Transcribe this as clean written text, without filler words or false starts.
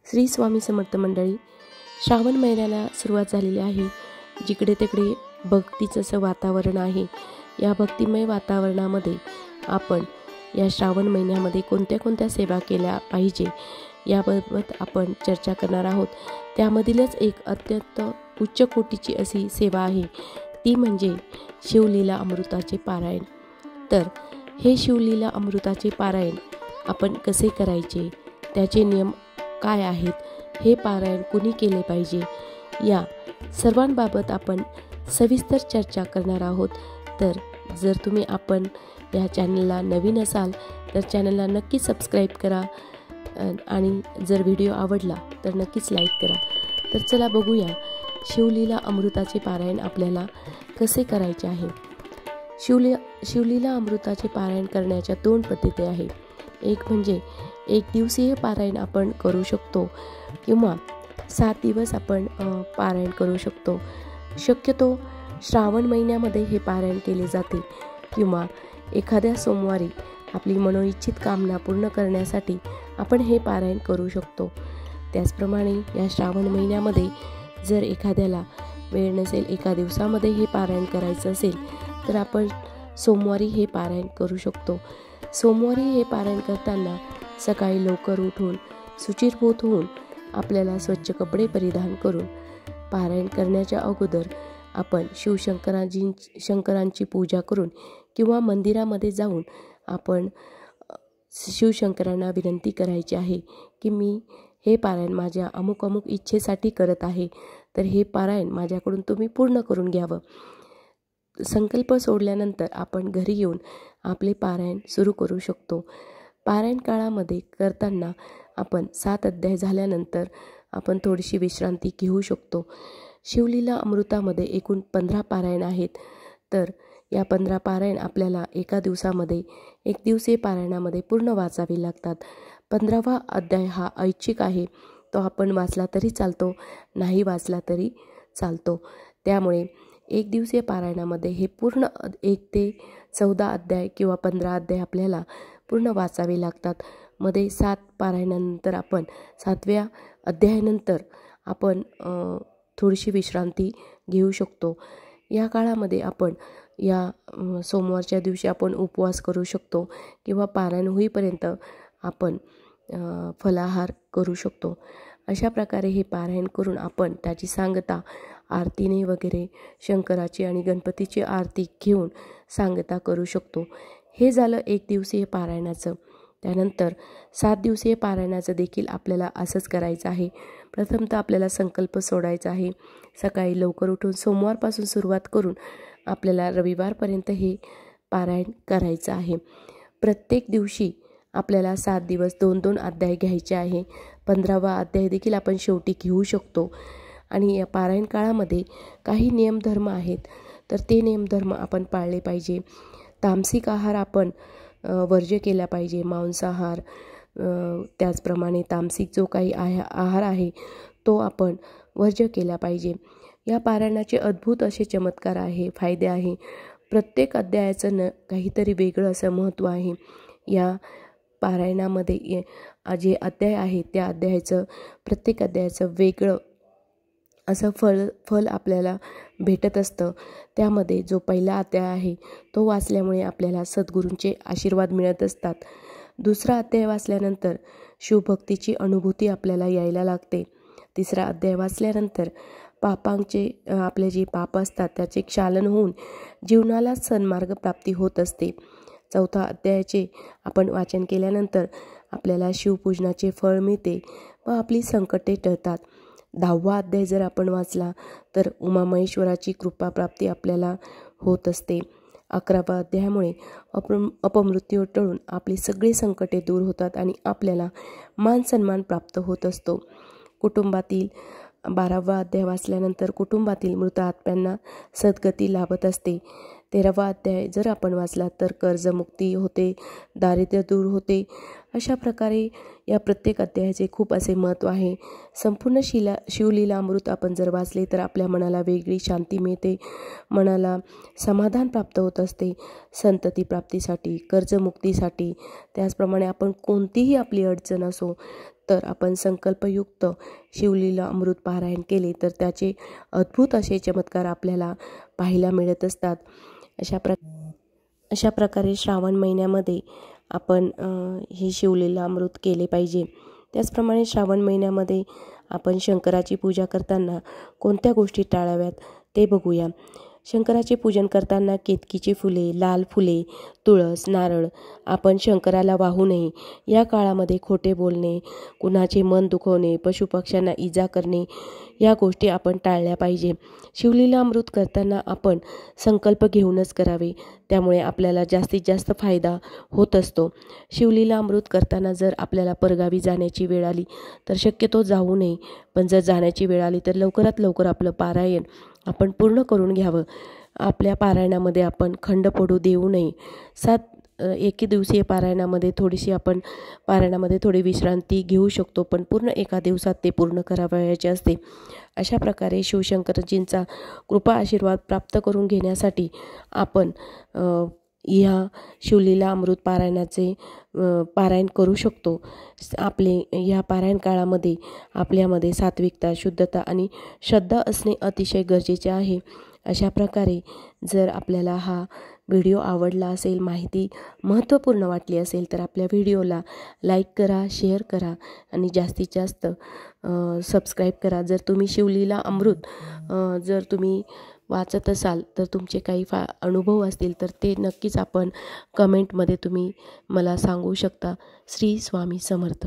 श्री स्वामी समर्थ मंडळी, श्रावण महिन्याला सुरुवात झालेली आहे. जिकडे तिकडे भक्तीचं असं वातावरण आहे. या भक्तिमय वातावरणामध्ये आपण या श्रावण महिन्यामध्ये कोणत्या कोणत्या सेवा केल्या पाहिजे याबाबत आपण चर्चा करणार आहोत. त्यामधीलच एक अत्यंत उच्च कोटीची अशी सेवा आहे, ती म्हणजे शिवलीला अमृताचे पारायण. तर हे शिवलीला अमृताचे पारायण आपण कसे करायचे, त्याचे नियम काय आहेत, हे पारायण कुणी केले पाहिजे, या सर्वांबाबत आपण सविस्तर चर्चा करणार आहोत. तर जर तुम्ही आपण या चॅनलला नवीन असाल तर चॅनलला नक्की सबस्क्राईब करा आणि जर व्हिडिओ आवडला तर नक्कीच लाईक करा. तर चला बघूया शिवलीला अमृताचे पारायण आपल्याला कसे करायचे आहे. शिवलीला अमृताचे पारायण करण्याच्या 2 पद्धती आहेत. एक म्हणजे 1 दिवसीय पारायण आपण करू शकतो किंवा 7 दिवस आपण पारायण करू शकतो. शक्यतो श्रावण महिन्यामध्ये हे पारायण केले जाते किंवा एखाद्या सोमवारी आपली मनोइच्छित कामना पूर्ण करण्यासाठी आपण हे पारायण करू शकतो. त्याचप्रमाणे या श्रावण महिन्यामध्ये जर एखाद्याला वेळ नसेल, एका दिवसामध्ये हे पारायण करायचं असेल तर आपण सोमवारी हे पारायण करू शकतो. सोमवारी हे पारायण करताना सकाळी लवकर उठून शुचिर्भूत होऊन आपल्याला स्वच्छ कपडे परिधान करून पारायण करण्याच्या अगोदर आपण शंकरांची पूजा करून किंवा मंदिरामध्ये जाऊन आपण शिवशंकरांना विनंती करायची आहे की मी हे पारायण माझ्या अमुक अमुक इच्छेसाठी करत आहे, तर हे पारायण माझ्याकडून तुम्ही पूर्ण करून घ्यावं. संकल्प सोडल्यानंतर आपण घरी येऊन आपले पारायण सुरू करू शकतो. पारायण काळामध्ये करताना आपण 7 अध्याय झाल्यानंतर आपण थोडीशी विश्रांती घेऊ शकतो. शिवलीला अमृतामध्ये एकूण 15 पारायण आहेत. तर या 15 पारायण आपल्याला एका दिवसामध्ये 1 दिवसीय पारायणामध्ये पूर्ण वाचावे लागतात. 15वा अध्याय हा ऐच्छिक आहे, तो आपण वाचला तरी चालतो, नाही वाचला तरी चालतो. त्यामुळे 1 दिवसीय पारायणामध्ये हे पूर्ण 1 ते 14 अध्याय किंवा 15 अध्याय आपल्याला पूर्ण वाचावे लागतात. मध्ये 7 पारायणानंतर आपण 7व्या अध्यायानंतर आपण थोडीशी विश्रांती घेऊ शकतो. या काळामध्ये आपण या सोमवारच्या दिवशी आपण उपवास करू शकतो किंवा पारायण होईपर्यंत आपण फलाहार करू शकतो. अशा प्रकारे हे पारायण करून आपण त्याची सांगता आरतीने वगैरे शंकराची आणि गणपतीची आरती घेऊन सांगता करू शकतो. हे झालं 1 दिवसीय पारायणाचं. त्यानंतर 7 दिवसीय पारायणाचं देखील आपल्याला असंच करायचं आहे. प्रथमतः आपल्याला संकल्प सोडायचा आहे. सकाळी लवकर उठून सोमवारपासून सुरुवात करून आपल्याला रविवारपर्यंत हे पारायण करायचं आहे. प्रत्येक दिवशी आपल्याला 7 दिवस 2-2 अध्याय घ्यायचे आहे. 15वा अध्याय देखील आपण शेवटी घेऊ शकतो. आणि या पारायण काळामध्ये काही नियमधर्म आहेत, तर ते नियमधर्म आपण पाळले पाहिजे. तामसिक आहार आपण वर्ज्य केला पाहिजे. मांसाहार, त्याचप्रमाणे तामसिक जो काही आहार आहे तो आपण वर्ज्य केला पाहिजे. या पारायणाचे अद्भुत असे चमत्कार आहे, फायदे आहे. प्रत्येक अध्यायाचं काहीतरी वेगळं असं महत्त्व आहे. या पारायणामध्ये जे अध्याय आहे त्या प्रत्येक अध्यायाचं वेगळं असं फल आपल्याला भेटत असतं. त्यामध्ये जो पहिला अध्याय आहे तो वाचल्यामुळे आपल्याला सद्गुरूंचे आशीर्वाद मिळत असतात. दुसरा अध्याय वाचल्यानंतर शिवभक्तीची अनुभूती आपल्याला यायला लागते. तिसरा अध्याय वाचल्यानंतर आपले जे पाप असतात त्याचे क्षालन होऊन जीवनाला सन्मार्ग प्राप्ती होत असते. चौथा अध्यायाचे आपण वाचन केल्यानंतर आपल्याला शिवपूजनाचे फळ मिळते व आपली संकटे टळतात. 10वा अध्याय जर आपण वाचला तर उमामहेश्वराची कृपा प्राप्ती आपल्याला होत असते. 11वा अध्यायामुळे अपमृत्यू टळून आपली सगळी संकटे दूर होतात आणि आपल्याला मान सन्मान प्राप्त होत असतो. कुटुंबातील 12वा अध्याय वाचल्यानंतर कुटुंबातील मृत आत्म्यांना सद्गती लाभत असते. 13वा अध्याय जर आपण वाचला तर कर्जमुक्ती होते, दारिद्र्य दूर होते अशा प्रकारे या प्रत्येक अध्यायाचे खूप असे महत्त्व आहे. संपूर्ण शिवलीला अमृत आपण जर वाचले तर आपल्या मनाला वेगळी शांती मिळते, मनाला समाधान प्राप्त होत असते, संतती प्राप्तीसाठी, कर्जमुक्तीसाठी. त्याचप्रमाणे आपण कोणतीही आपली अडचण असो तर आपण संकल्पयुक्त शिवलीला अमृत पारायण केले तर त्याचे अद्भुत असे चमत्कार आपल्याला पाहायला मिळत असतात. अशा प्रकारे श्रावण महिन्यामध्ये आपण हे शिवलीला अमृत केले पाहिजे. त्याचप्रमाणे श्रावण महिन्यामध्ये आपण शंकराची पूजा करताना कोणत्या गोष्टी टाळाव्यात ते बघूया. शंकराचे पूजन करताना केतकीची फुले, लाल फुले, तुळस, नारळ आपण शंकराला वाहू नये. या काळामध्ये खोटे बोलणे, कुणाचे मन दुखवणे, पशुपक्ष्यांना इजा करणे या गोष्टी आपण टाळल्या पाहिजे. शिवलीला अमृत करताना आपण संकल्प घेऊनच करावे, त्यामुळे आपल्याला जास्तीत जास्त फायदा होत असतो. शिवलीला अमृत करताना जर आपल्याला परगावी जाण्याची वेळ आली तर शक्यतो जाऊ नये, पण जर जाण्याची वेळ आली तर लवकरात लवकर आपलं पारायण आपण पूर्ण करून घ्यावं. आपल्या पारायणामध्ये आपण खंड पडू देऊ नये. 7 एके दिवसीय पारायणामध्ये आपण पारायणामध्ये थोडी विश्रांती घेऊ शकतो, पण पूर्ण एका दिवसात ते पूर्ण करावयाचे असते. अशा प्रकारे शिवशंकरजींचा कृपा आशीर्वाद प्राप्त करून घेण्यासाठी आपण ह्या शिवलीला अमृत पारायणाचे पारायण करू शकतो. आपले ह्या पारायण काळामध्ये आपल्यामध्ये सात्विकता, शुद्धता आणि श्रद्धा असणे अतिशय गरजेचे आहे. अशा प्रकारे जर आपल्याला हा व्हिडिओ आवडला असेल, माहिती महत्त्वपूर्ण वाटली असेल तर आपल्या व्हिडिओला लाईक करा, शेअर करा आणि जास्तीत जास्त सबस्क्राईब करा. जर तुम्ही शिवलीला अमृत जर तुम्ही वाचत असाल तर तुमचे काही अनुभव असतील तर ते नक्कीच आपण कमेंटमध्ये तुम्ही मला सांगू शकता. श्री स्वामी समर्थ.